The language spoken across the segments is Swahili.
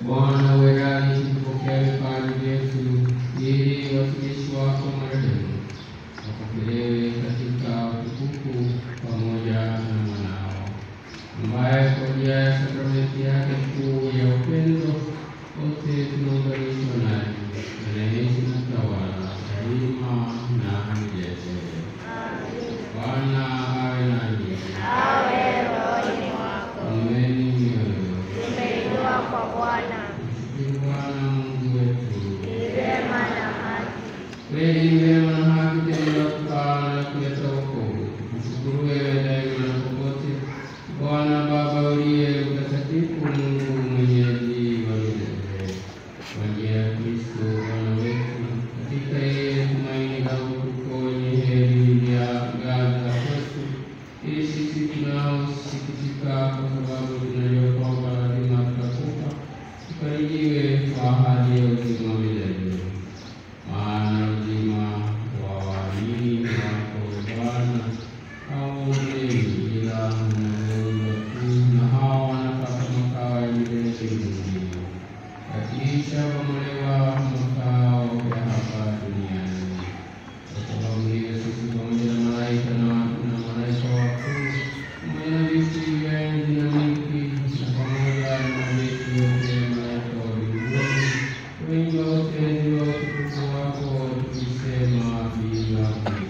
Bwana uwe radhi kupokea vipaji vyetu, ili watumishi wako marehemu wakapokelewe katika utukufu pamoja na mwanao, ambaye kwa njia ya sakramenti yake kuu ya upendo wote tunaunganishwa naye, anaishi na kutawala daima na milele. Bwana awe nanyi. Awe rohoni mwako. Inueni mioyo. Tumeinua kwa Bwana. Mshukuru Bwana Mungu wetu. Ni vema na haki. Kweli ni vema na haki tena kufaa na kuleta wokovu. Mshukuru wewe daima na popote, Bwana Baba uliye mtakatifu, Mungu mwenyezi wa milele. Kwa njia ya Kristo Bwana wetu, katika yeye tumaini la utukufu wenye heri ya gaza kwetu, ili sisi tunaosikitika kwa sababu tunajua kwamba lazima tutakufa, tukaribiwe kwa ahadi ya uzima wa milele. Maana uzima wa waamini wako Bwana hauondolewi, ila unaondolewa tu na hao wanapata makao ya milele mbinguni, wakiisha kubomolewa makao ya hapa duniani. Kwa sababu hiyo sisi pamoja na malaika na malaika wakuu, pamoja na viti vya enzi na milki, na pamoja na majeshi yote ya malaika wa mbinguni, wengi wa utenzi wa utukufu wako, tukisema bila mwisho: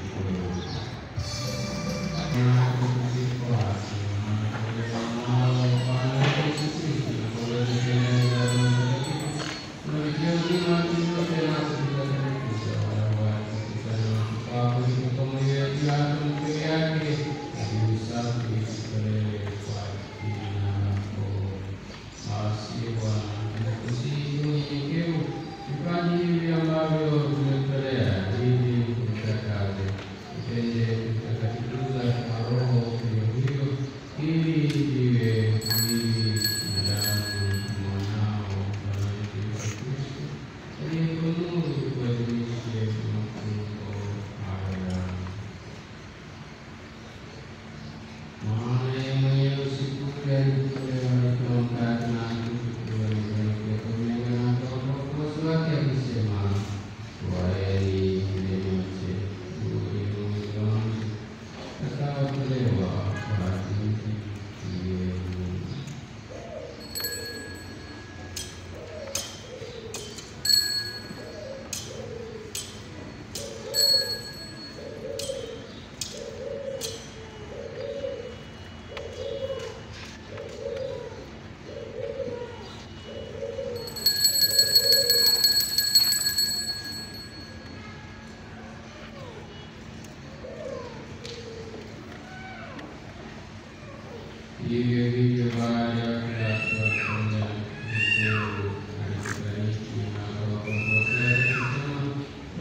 hivyo hivyo baada ya kuwafanya mkuu alitubariki na kuwakomboa kusema,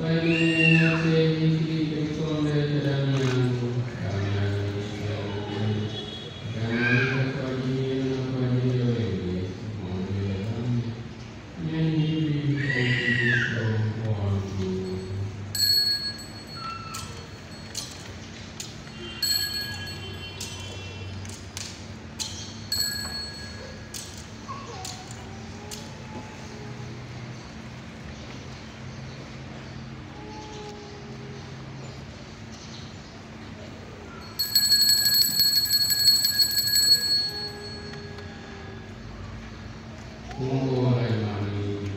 bali nyote mkilike kikombe cha damu yangu, damu ya maisha ya ukweli, itamwagika kwa ajili yenu na kwa ajili ya wengi kwa ondoleo la dhambi. Fanyeni hivi kwa ukumbusho wangu. Mungu wa imani.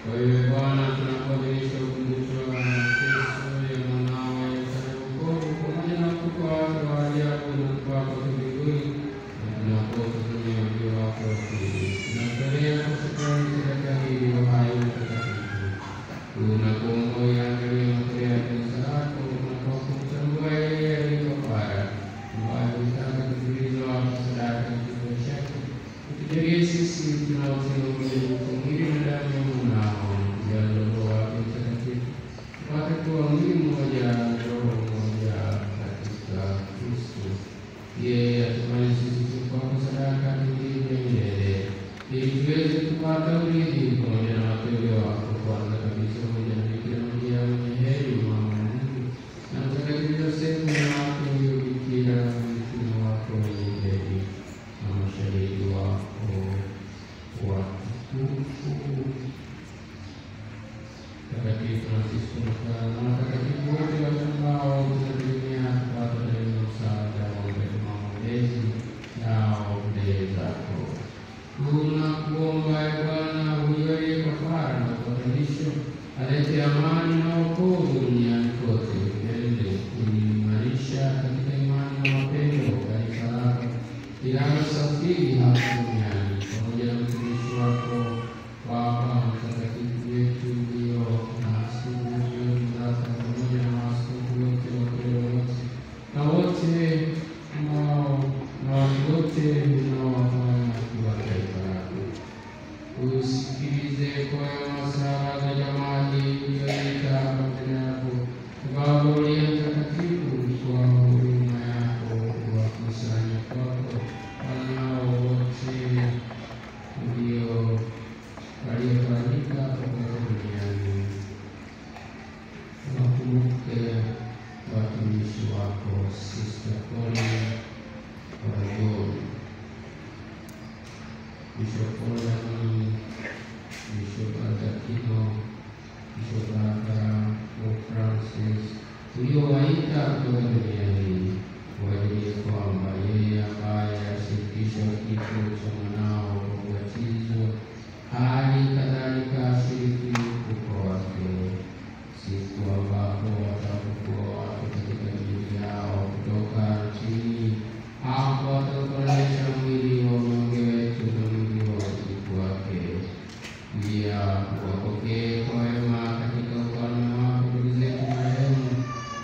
Kwa hiyo Bwana, tunapoadhimisha ukumbusho wa mateso ya mwanao Yesu wokovu pamoja na ufufuo wake wa ajabu na kupaa kwake mbinguni, na tunapotazamia ujio wako wa pili, tunatolea kwa shukrani sadaka hii ya uhai mtakatifu. Tunapoangalia matendo ya kanisa lako, tunapokutambua yeye aliye kafara ambaye Mtakatifu Fransisko Mtawa na watakatifu wote ambao wanategemea kupata rehema msaada wa maombezi yao mbele zako. Tunakuomba Bwana, huyo kafara na upatanisho alete amani na wokovu duniani kote, uendelee kuimarisha katika imani na mapendo kanisa lako linalosafiri hapa duniani, pamoja na mtumishi wako Papa Mtakatifu wetu Leo na askofu wetu sasa, pamoja na maaskofu wote wa Orthodoksi na wote na watu wote unaowafanya kuwa taifa lako. Usikilize kwa sala za jamaa hii uliyoita hapa mbele yako, Baba uliye mtakatifu, kwa huruma yako wakusanya kwako wanao wote waliotawanyika kote duniani. Wakumbuke watumishi wako Sister Pauline Wajoni, Bishop Olani, Bishop Albertino, Bishop Barbara, Pope Francis, uliowaita kutoka duniani, wajalie kwamba yeye ambaye ashirikisha kifo cha mwanao kwa ubatizo, hali kadhalika ashiriki ufufuo wake, siku ambapo watakuwa watu katika miili yao kutoka chini, hapo watakuonyesha mwili wa mnyonge wetu na mwili wa utukufu wake. Pia wapokee kwa wema katika ufalme wako ndugu zetu marehemu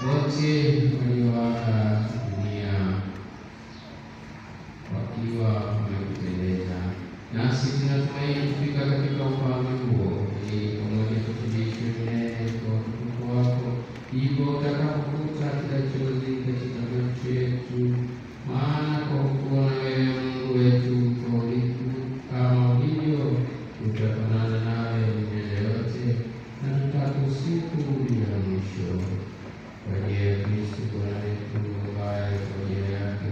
wote walioaga dunia wakiwa wamekupendeza. Nasi tunatumaini kufika katika ufalme huo, ili pamoja tushiriki milele kwa utukufu wako, hivyo utakapofuta kila chozi katika macho yetu. Maana kwa kuona wewe Mungu wetu mkamilifu kama ulivyo, tutafanana nawe milele yote na tutakusifu bila mwisho. Kwa ajili ya Kristo Bwana wetu, ambaye kwa ajili yake